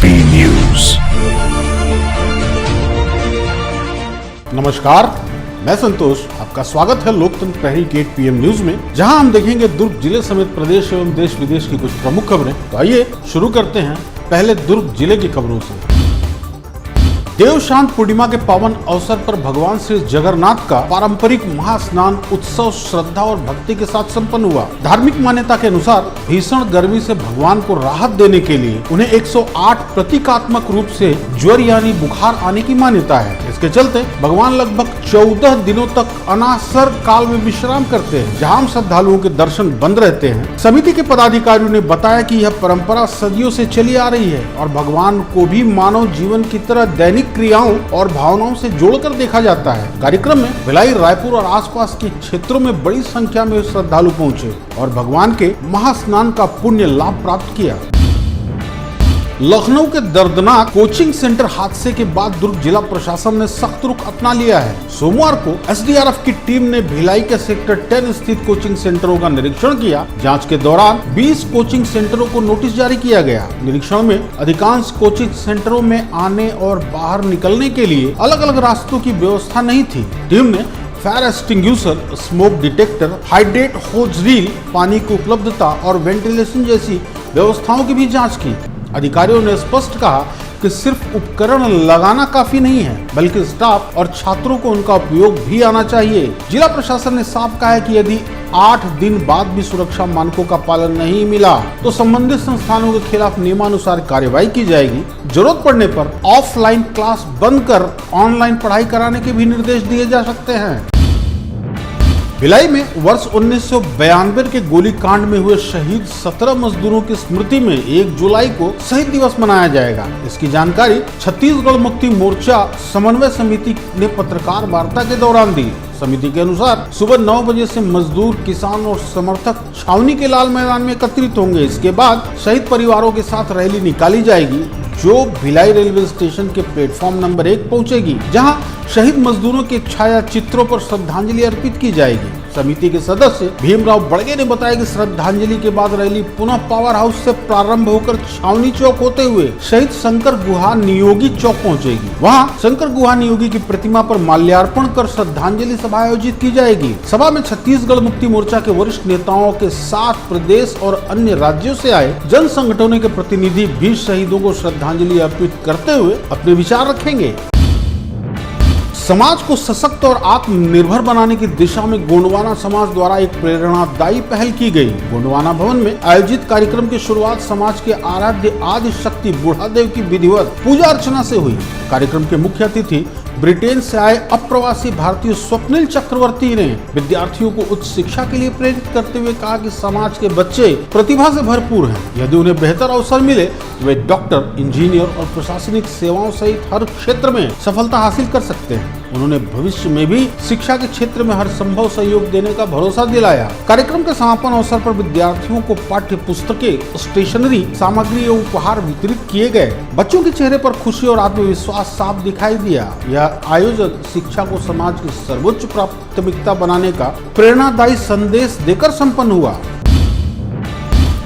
P news. नमस्कार, मैं संतोष, आपका स्वागत है लोकतंत्र प्रहरी गेट पीएम न्यूज में, जहां हम देखेंगे दुर्ग जिले समेत प्रदेश एवं देश विदेश की कुछ प्रमुख खबरें। तो आइए शुरू करते हैं पहले दुर्ग जिले की खबरों से। देवशांत पूर्णिमा के पावन अवसर पर भगवान श्री जगन्नाथ का पारंपरिक महास्नान उत्सव श्रद्धा और भक्ति के साथ संपन्न हुआ। धार्मिक मान्यता के अनुसार भीषण गर्मी से भगवान को राहत देने के लिए उन्हें 108 प्रतीकात्मक रूप से ज्वर यानी बुखार आने की मान्यता है। इसके चलते भगवान लगभग 14 दिनों तक अनासर काल में विश्राम करते हैं, जहां श्रद्धालुओं के दर्शन बंद रहते हैं। समिति के पदाधिकारियों ने बताया कि यह परंपरा सदियों से चली आ रही है और भगवान को भी मानव जीवन की तरह दैनिक क्रियाओं और भावनाओं से जोड़कर देखा जाता है। कार्यक्रम में भिलाई, रायपुर और आसपास के क्षेत्रों में बड़ी संख्या में श्रद्धालु पहुंचे और भगवान के महास्नान का पुण्य लाभ प्राप्त किया। लखनऊ के दर्दनाक कोचिंग सेंटर हादसे के बाद दुर्ग जिला प्रशासन ने सख्त रुख अपना लिया है। सोमवार को एसडीआरएफ की टीम ने भिलाई के सेक्टर 10 स्थित कोचिंग सेंटरों का निरीक्षण किया। जांच के दौरान 20 कोचिंग सेंटरों को नोटिस जारी किया गया। निरीक्षण में अधिकांश कोचिंग सेंटरों में आने और बाहर निकलने के लिए अलग अलग रास्तों की व्यवस्था नहीं थी। टीम ने fire extinguisher, smoke detector, hydrant hose reel, पानी की उपलब्धता और वेंटिलेशन जैसी व्यवस्थाओं की भी जाँच की। अधिकारियों ने स्पष्ट कहा कि सिर्फ उपकरण लगाना काफी नहीं है, बल्कि स्टाफ और छात्रों को उनका उपयोग भी आना चाहिए। जिला प्रशासन ने साफ कहा है कि यदि 8 दिन बाद भी सुरक्षा मानकों का पालन नहीं मिला तो संबंधित संस्थानों के खिलाफ नियमानुसार कार्रवाई की जाएगी। जरूरत पड़ने पर ऑफलाइन क्लास बंद कर ऑनलाइन पढ़ाई कराने के भी निर्देश दिए जा सकते हैं। भिलाई में वर्ष 1992 के गोलीकांड में हुए शहीद 17 मजदूरों की स्मृति में 1 जुलाई को शहीद दिवस मनाया जाएगा। इसकी जानकारी छत्तीसगढ़ मुक्ति मोर्चा समन्वय समिति ने पत्रकार वार्ता के दौरान दी। समिति के अनुसार सुबह 9 बजे से मजदूर, किसान और समर्थक छावनी के लाल मैदान में एकत्रित होंगे। इसके बाद शहीद परिवारों के साथ रैली निकाली जाएगी, जो भिलाई रेलवे स्टेशन के प्लेटफॉर्म नंबर 1 पहुंचेगी, जहां शहीद मजदूरों के छाया चित्रों पर श्रद्धांजलि अर्पित की जाएगी। समिति के सदस्य भीमराव बड़गे ने बताया कि श्रद्धांजलि के बाद रैली पुनः पावर हाउस से प्रारंभ होकर छावनी चौक होते हुए शहीद शंकर गुहा नियोगी चौक पहुंचेगी। वहां शंकर गुहा नियोगी की प्रतिमा पर माल्यार्पण कर श्रद्धांजलि सभा आयोजित की जाएगी। सभा में छत्तीसगढ़ मुक्ति मोर्चा के वरिष्ठ नेताओं के साथ प्रदेश और अन्य राज्यों से आए जन संगठनों के प्रतिनिधि भी शहीदों को श्रद्धांजलि अर्पित करते हुए अपने विचार रखेंगे। समाज को सशक्त और आत्मनिर्भर बनाने की दिशा में गोंडवाना समाज द्वारा एक प्रेरणादायी पहल की गई। गोंडवाना भवन में आयोजित कार्यक्रम की शुरुआत समाज के आराध्य आदि शक्ति बुढ़ादेव की विधिवत पूजा अर्चना से हुई। कार्यक्रम के मुख्य अतिथि ब्रिटेन से आए अप्रवासी भारतीय स्वप्निल चक्रवर्ती ने विद्यार्थियों को उच्च शिक्षा के लिए प्रेरित करते हुए कहा कि समाज के बच्चे प्रतिभा से भरपूर हैं। यदि उन्हें बेहतर अवसर मिले तो वे डॉक्टर, इंजीनियर और प्रशासनिक सेवाओं सहित हर क्षेत्र में सफलता हासिल कर सकते हैं। उन्होंने भविष्य में भी शिक्षा के क्षेत्र में हर संभव सहयोग देने का भरोसा दिलाया। कार्यक्रम के समापन अवसर पर विद्यार्थियों को पाठ्य पुस्तकें, स्टेशनरी सामग्री एवं उपहार वितरित किए गए। बच्चों के चेहरे पर खुशी और आत्मविश्वास साफ दिखाई दिया। यह आयोजन शिक्षा को समाज की सर्वोच्च प्राथमिकता बनाने का प्रेरणादायी संदेश देकर संपन्न हुआ।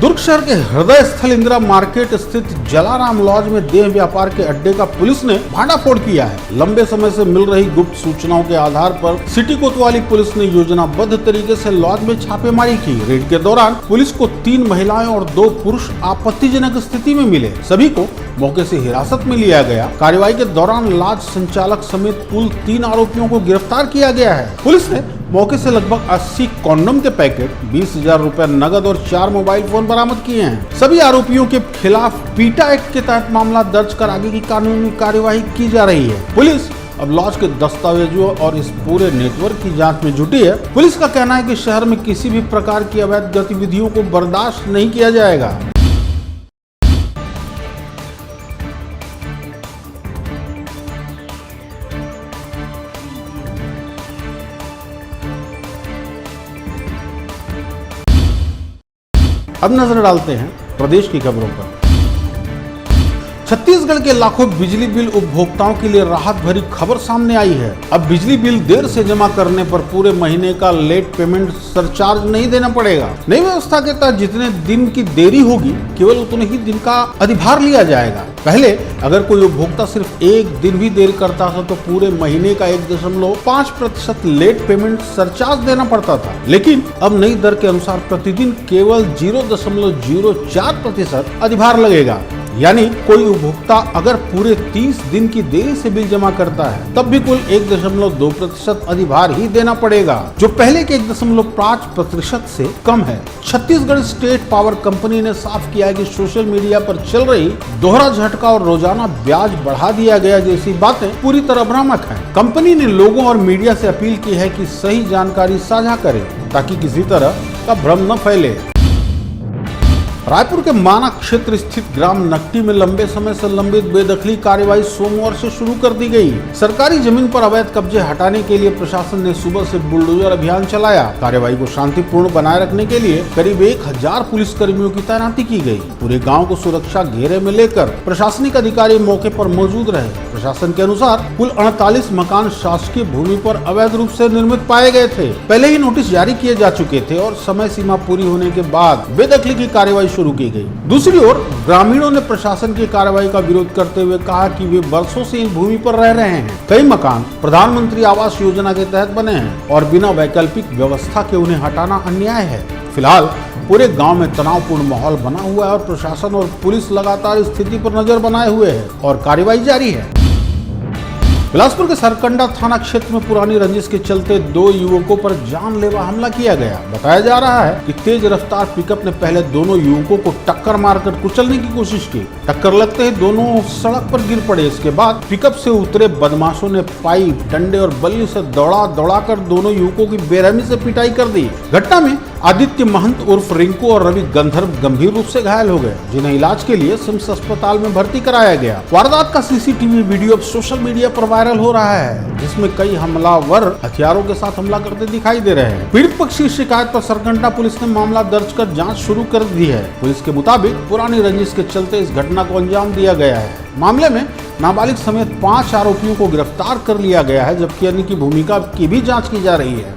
दुर्ग शहर के हृदय स्थल इंदिरा मार्केट स्थित जलाराम लॉज में देह व्यापार के अड्डे का पुलिस ने भांडाफोड़ किया है। लंबे समय से मिल रही गुप्त सूचनाओं के आधार पर सिटी कोतवाली पुलिस ने योजनाबद्ध तरीके से लॉज में छापेमारी की। रेड के दौरान पुलिस को 3 महिलाएं और 2 पुरुष आपत्तिजनक स्थिति में मिले। सभी को मौके से हिरासत में लिया गया। कार्रवाई के दौरान लॉज संचालक समेत कुल 3 आरोपियों को गिरफ्तार किया गया है। पुलिस ने मौके से लगभग 80 कॉन्डोम के पैकेट, 20,000 रुपए नगद और 4 मोबाइल फोन बरामद किए हैं। सभी आरोपियों के खिलाफ पीटा एक्ट के तहत मामला दर्ज कर आगे की कानूनी कार्यवाही की जा रही है। पुलिस अब लॉज के दस्तावेजों और इस पूरे नेटवर्क की जांच में जुटी है। पुलिस का कहना है कि शहर में किसी भी प्रकार की अवैध गतिविधियों को बर्दाश्त नहीं किया जाएगा। अब नजर डालते हैं प्रदेश की खबरों पर। छत्तीसगढ़ के लाखों बिजली बिल उपभोक्ताओं के लिए राहत भरी खबर सामने आई है। अब बिजली बिल देर से जमा करने पर पूरे महीने का लेट पेमेंट सरचार्ज नहीं देना पड़ेगा। नई व्यवस्था के तहत जितने दिन की देरी होगी केवल उतने ही दिन का अधिभार लिया जाएगा। पहले अगर कोई उपभोक्ता सिर्फ एक दिन भी देर करता था तो पूरे महीने का 1.5% लेट पेमेंट सरचार्ज देना पड़ता था, लेकिन अब नई दर के अनुसार प्रतिदिन केवल 0.04% अधिभार लगेगा। यानी कोई उपभोक्ता अगर पूरे 30 दिन की देरी से बिल जमा करता है तब भी कुल 1.2% अधिभार ही देना पड़ेगा, जो पहले के 1.5% से कम है। छत्तीसगढ़ स्टेट पावर कंपनी ने साफ किया है कि सोशल मीडिया पर चल रही दोहरा झटका और रोजाना ब्याज बढ़ा दिया गया जैसी बातें पूरी तरह भ्रामक हैं। कंपनी ने लोगों और मीडिया से अपील की है कि सही जानकारी साझा करें ताकि किसी तरह का भ्रम न फैले। रायपुर के माना क्षेत्र स्थित ग्राम नकटी में लंबे समय से लंबित बेदखली कार्यवाही सोमवार से शुरू कर दी गई। सरकारी जमीन पर अवैध कब्जे हटाने के लिए प्रशासन ने सुबह से बुलडोजर अभियान चलाया। कार्यवाही को शांतिपूर्ण बनाए रखने के लिए करीब 1000 पुलिस कर्मियों की तैनाती की गई। पूरे गांव को सुरक्षा घेरे में लेकर प्रशासनिक अधिकारी मौके पर मौजूद रहे। प्रशासन के अनुसार कुल 48 मकान शासकीय भूमि पर अवैध रूप से निर्मित पाए गए थे। पहले ही नोटिस जारी किए जा चुके थे और समय सीमा पूरी होने के बाद बेदखली की कार्यवाही शुरू की गई। दूसरी ओर ग्रामीणों ने प्रशासन की कार्रवाई का विरोध करते हुए कहा कि वे वर्षों से इन भूमि पर रह रहे हैं। कई मकान प्रधानमंत्री आवास योजना के तहत बने हैं और बिना वैकल्पिक व्यवस्था के उन्हें हटाना अन्याय है। फिलहाल पूरे गांव में तनावपूर्ण माहौल बना हुआ है और प्रशासन और पुलिस लगातार स्थिति पर नजर बनाए हुए है और कार्रवाई जारी है। बिलासपुर के सरकंडा थाना क्षेत्र में पुरानी रंजिश के चलते 2 युवकों पर जानलेवा हमला किया गया। बताया जा रहा है कि तेज रफ्तार पिकअप ने पहले दोनों युवकों को टक्कर मारकर कुचलने की कोशिश की। टक्कर लगते ही दोनों सड़क पर गिर पड़े। इसके बाद पिकअप से उतरे बदमाशों ने पाइप, डंडे और बल्ली से दौड़ाकर दोनों युवकों की बेरहमी से पिटाई कर दी। घटना में आदित्य महंत उर्फ रिंकू और रवि गंधर्व गंभीर रूप से घायल हो गए, जिन्हें इलाज के लिए सिम्स अस्पताल में भर्ती कराया गया। वारदात का सीसीटीवी वीडियो अब सोशल मीडिया पर वायरल हो रहा है, जिसमें कई हमलावर हथियारों के साथ हमला करते दिखाई दे रहे हैं। पीड़ित पक्ष की शिकायत पर सरकंडा पुलिस ने मामला दर्ज कर जांच शुरू कर दी है। पुलिस के मुताबिक पुरानी रंजिश के चलते इस घटना को अंजाम दिया गया है। मामले में नाबालिग समेत 5 आरोपियों को गिरफ्तार कर लिया गया है, जबकि अन्य की भूमिका की भी जाँच की जा रही है।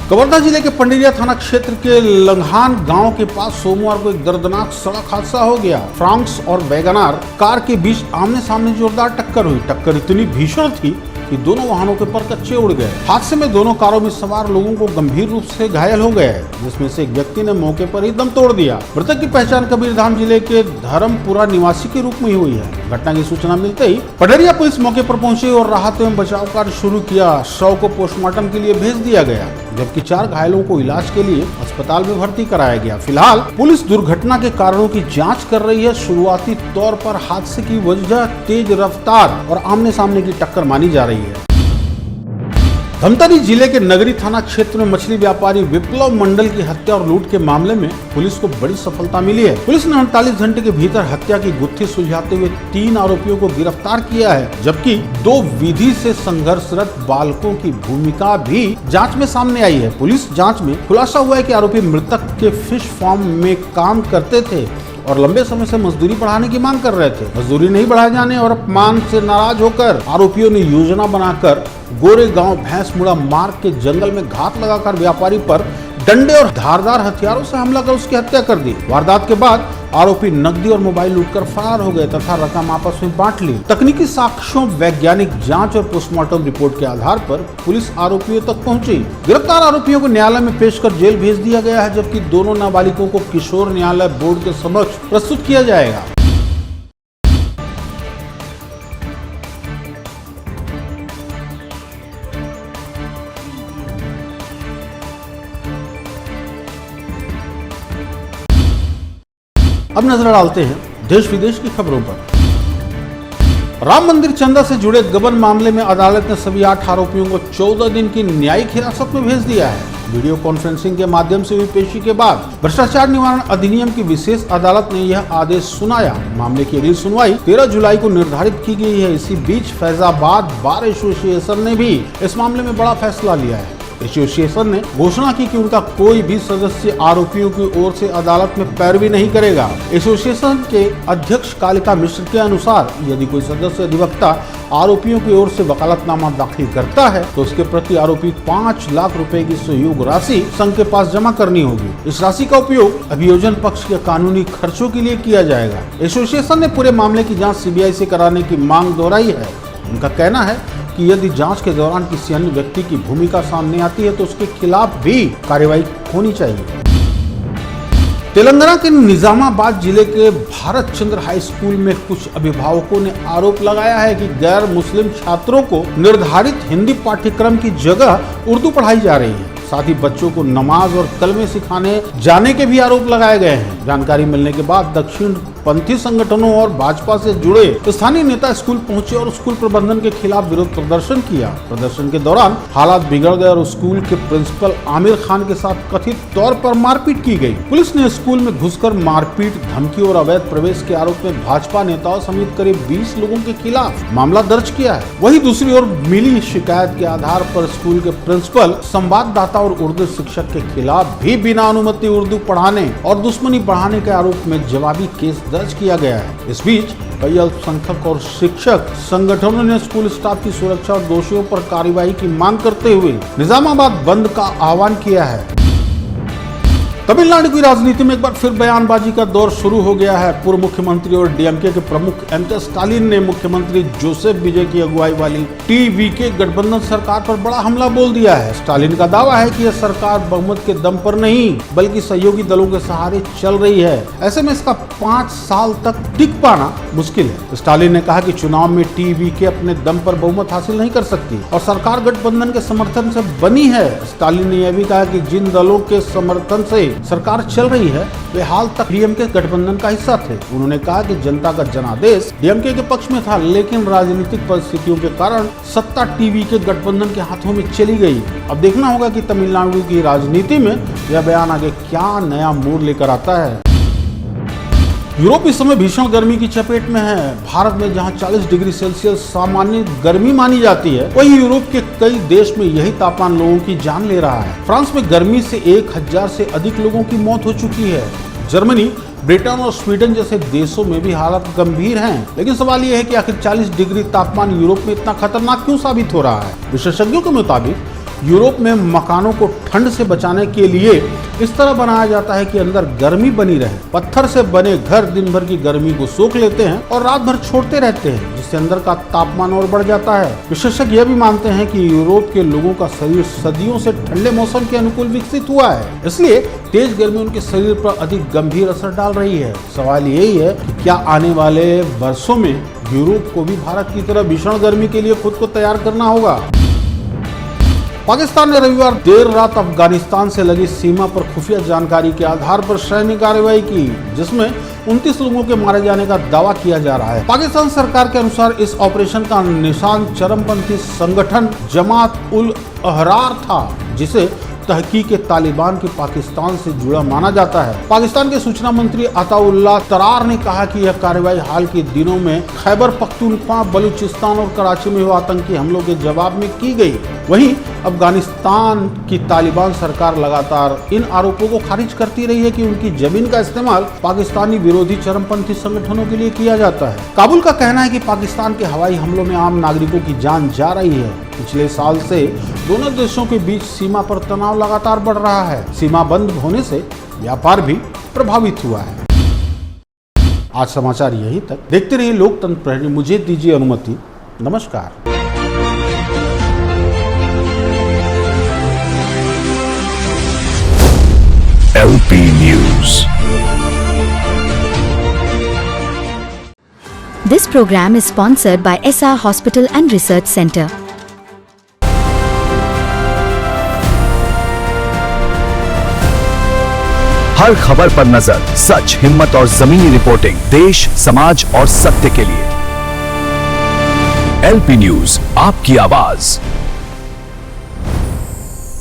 कवर्धा जिले के पंडरिया थाना क्षेत्र के लंघान गांव के पास सोमवार को एक दर्दनाक सड़क हादसा हो गया। फ्रांक्स और वैगनार कार के बीच आमने सामने जोरदार टक्कर हुई। टक्कर इतनी भीषण थी कि दोनों वाहनों के परकच्चे उड़ गए। हादसे में दोनों कारों में सवार लोगों को गंभीर रूप से घायल हो गए, जिसमें से एक व्यक्ति ने मौके पर ही दम तोड़ दिया। मृतक की पहचान कबीरधाम जिले के धर्मपुरा निवासी के रूप में हुई है। घटना की सूचना मिलते ही पंडरिया पुलिस मौके पर पहुंची और राहत एवं बचाव कार्य शुरू किया। शव को पोस्टमार्टम के लिए भेज दिया गया, जबकि 4 घायलों को इलाज के लिए अस्पताल में भर्ती कराया गया। फिलहाल पुलिस दुर्घटना के कारणों की जांच कर रही है। शुरुआती तौर पर हादसे की वजह तेज रफ्तार और आमने सामने की टक्कर मानी जा रही है। धमतरी जिले के नगरी थाना क्षेत्र में मछली व्यापारी विप्लव मंडल की हत्या और लूट के मामले में पुलिस को बड़ी सफलता मिली है। पुलिस ने 48 घंटे के भीतर हत्या की गुत्थी सुलझाते हुए 3 आरोपियों को गिरफ्तार किया है, जबकि 2 विधि से संघर्षरत बालकों की भूमिका भी जांच में सामने आई है। पुलिस जांच में खुलासा हुआ है कि आरोपी मृतक के फिश फार्म में काम करते थे और लंबे समय से मजदूरी बढ़ाने की मांग कर रहे थे। मजदूरी नहीं बढ़ाए जाने और अपमान से नाराज होकर आरोपियों ने योजना बनाकर गोरेगांव भैंस मुड़ा मार्ग के जंगल में घात लगाकर व्यापारी पर डंडे और धारदार हथियारों से हमला कर उसकी हत्या कर दी। वारदात के बाद आरोपी नकदी और मोबाइल लूटकर फरार हो गए तथा रकम आपस में बांट ली। तकनीकी साक्ष्यों, वैज्ञानिक जांच और पोस्टमार्टम रिपोर्ट के आधार पर पुलिस आरोपियों तक पहुंची। गिरफ्तार आरोपियों को न्यायालय में पेश कर जेल भेज दिया गया है, जबकि दोनों नाबालिगों को किशोर न्यायालय बोर्ड के समक्ष प्रस्तुत किया जाएगा। अब नजर डालते हैं देश विदेश की खबरों पर। राम मंदिर चंदा से जुड़े गबन मामले में अदालत ने सभी 8 आरोपियों को 14 दिन की न्यायिक हिरासत में भेज दिया है। वीडियो कॉन्फ्रेंसिंग के माध्यम से हुई पेशी के बाद भ्रष्टाचार निवारण अधिनियम की विशेष अदालत ने यह आदेश सुनाया। मामले की अगली सुनवाई 13 जुलाई को निर्धारित की गई है। इसी बीच फैजाबाद बार एसोसिएशन ने भी इस मामले में बड़ा फैसला लिया है। एसोसिएशन ने घोषणा की कि उनका कोई भी सदस्य आरोपियों की ओर से अदालत में पैरवी नहीं करेगा। एसोसिएशन के अध्यक्ष कालिका मिश्र के अनुसार यदि कोई सदस्य अधिवक्ता आरोपियों की ओर से वकालतनामा दाखिल करता है तो उसके प्रति आरोपी 5 लाख रुपए की सहयोग राशि संघ के पास जमा करनी होगी। इस राशि का उपयोग अभियोजन पक्ष के कानूनी खर्चों के लिए किया जाएगा। एसोसिएशन ने पूरे मामले की जांच सीबीआई से कराने की मांग दोहराई है। उनका कहना है कि यदि जांच के दौरान किसी अन्य व्यक्ति की भूमिका सामने आती है तो उसके खिलाफ भी कार्रवाई होनी चाहिए। तेलंगाना के निजामाबाद जिले के भारत चंद्र हाई स्कूल में कुछ अभिभावकों ने आरोप लगाया है कि गैर मुस्लिम छात्रों को निर्धारित हिंदी पाठ्यक्रम की जगह उर्दू पढ़ाई जा रही है। साथ ही बच्चों को नमाज और कलमे सिखाने जाने के भी आरोप लगाए गए हैं। जानकारी मिलने के बाद दक्षिण पंथी संगठनों और भाजपा से जुड़े स्थानीय नेता स्कूल पहुंचे और स्कूल प्रबंधन के खिलाफ विरोध प्रदर्शन किया। प्रदर्शन के दौरान हालात बिगड़ गए और स्कूल के प्रिंसिपल आमिर खान के साथ कथित तौर पर मारपीट की गई। पुलिस ने स्कूल में घुसकर मारपीट, धमकी और अवैध प्रवेश के आरोप में भाजपा नेताओं समेत करीब 20 लोगों के खिलाफ मामला दर्ज किया है। वहीं दूसरी ओर मिली शिकायत के आधार पर स्कूल के प्रिंसिपल, संवाददाता और उर्दू शिक्षक के खिलाफ भी बिना अनुमति उर्दू पढ़ाने और दुश्मनी बढ़ाने के आरोप में जवाबी केस दर्ज किया गया है। इस बीच कई अल्पसंख्यक और शिक्षक संगठनों ने स्कूल स्टाफ की सुरक्षा और दोषियों पर कार्रवाई की मांग करते हुए निजामाबाद बंद का आह्वान किया है। तमिलनाडु की राजनीति में एक बार फिर बयानबाजी का दौर शुरू हो गया है। पूर्व मुख्यमंत्री और डीएमके के प्रमुख एम.के. स्टालिन ने मुख्यमंत्री जोसेफ विजय की अगुवाई वाली टीवीके गठबंधन सरकार पर बड़ा हमला बोल दिया है। स्टालिन का दावा है कि यह सरकार बहुमत के दम पर नहीं बल्कि सहयोगी दलों के सहारे चल रही है। ऐसे में इसका 5 साल तक टिक पाना मुश्किल है। स्टालिन ने कहा कि चुनाव में टीवीके अपने दम पर बहुमत हासिल नहीं कर सकती और सरकार गठबंधन के समर्थन से बनी है। स्टालिन ने यह भी कहा कि जिन दलों के समर्थन से सरकार चल रही है वे हाल तक डीएमके गठबंधन का हिस्सा थे। उन्होंने कहा कि जनता का जनादेश डीएमके के पक्ष में था, लेकिन राजनीतिक परिस्थितियों के कारण सत्ता टीवीके गठबंधन के हाथों में चली गई। अब देखना होगा कि तमिलनाडु की राजनीति में यह बयान आगे क्या नया मोड़ लेकर आता है। यूरोप इस समय भीषण गर्मी की चपेट में है। भारत में जहां 40 डिग्री सेल्सियस सामान्य गर्मी मानी जाती है, वहीं यूरोप के कई देश में यही तापमान लोगों की जान ले रहा है। फ्रांस में गर्मी से 1000 से अधिक लोगों की मौत हो चुकी है। जर्मनी, ब्रिटेन और स्वीडन जैसे देशों में भी हालात गंभीर हैं। लेकिन सवाल यह है कि आखिर 40 डिग्री तापमान यूरोप में इतना खतरनाक क्यों साबित हो रहा है। विशेषज्ञों के मुताबिक यूरोप में मकानों को ठंड से बचाने के लिए इस तरह बनाया जाता है कि अंदर गर्मी बनी रहे। पत्थर से बने घर दिन भर की गर्मी को सोख लेते हैं और रात भर छोड़ते रहते हैं, जिससे अंदर का तापमान और बढ़ जाता है। विशेषज्ञ यह भी मानते हैं कि यूरोप के लोगों का शरीर सदियों से ठंडे मौसम के अनुकूल विकसित हुआ है, इसलिए तेज गर्मी उनके शरीर पर अधिक गंभीर असर डाल रही है। सवाल यही है कि क्या आने वाले वर्षों में यूरोप को भी भारत की तरह भीषण गर्मी के लिए खुद को तैयार करना होगा। पाकिस्तान ने रविवार देर रात अफगानिस्तान से लगी सीमा पर खुफिया जानकारी के आधार पर सैन्य कार्रवाई की, जिसमें 29 लोगों के मारे जाने का दावा किया जा रहा है। पाकिस्तान सरकार के अनुसार इस ऑपरेशन का निशान चरमपंथी संगठन जमात उल अहरार था, जिसे तहकीक तालिबान के पाकिस्तान से जुड़ा माना जाता है। पाकिस्तान के सूचना मंत्री अताउल्लाह तरार ने कहा कि यह कार्रवाई हाल के दिनों में खैबर पख्तूनख्वा, बलूचिस्तान और कराची में हुए आतंकी हमलों के जवाब में की गई। वहीं अफगानिस्तान की तालिबान सरकार लगातार इन आरोपों को खारिज करती रही है कि उनकी जमीन का इस्तेमाल पाकिस्तानी विरोधी चरमपंथी संगठनों के लिए किया जाता है। काबुल का कहना है कि पाकिस्तान के हवाई हमलों में आम नागरिकों की जान जा रही है। पिछले साल से दोनों देशों के बीच सीमा पर तनाव लगातार बढ़ रहा है। सीमा बंद होने से व्यापार भी प्रभावित हुआ है। आज समाचार यहीं तक। देखते रहिए लोकतंत्र प्रहरी। मुझे दीजिए अनुमति। नमस्कार। LP News. This program is sponsored by SR Hospital and Research Center. हर खबर पर नजर, सच, हिम्मत और जमीनी रिपोर्टिंग, देश, समाज और सत्य के लिए। LP न्यूज, आपकी आवाज।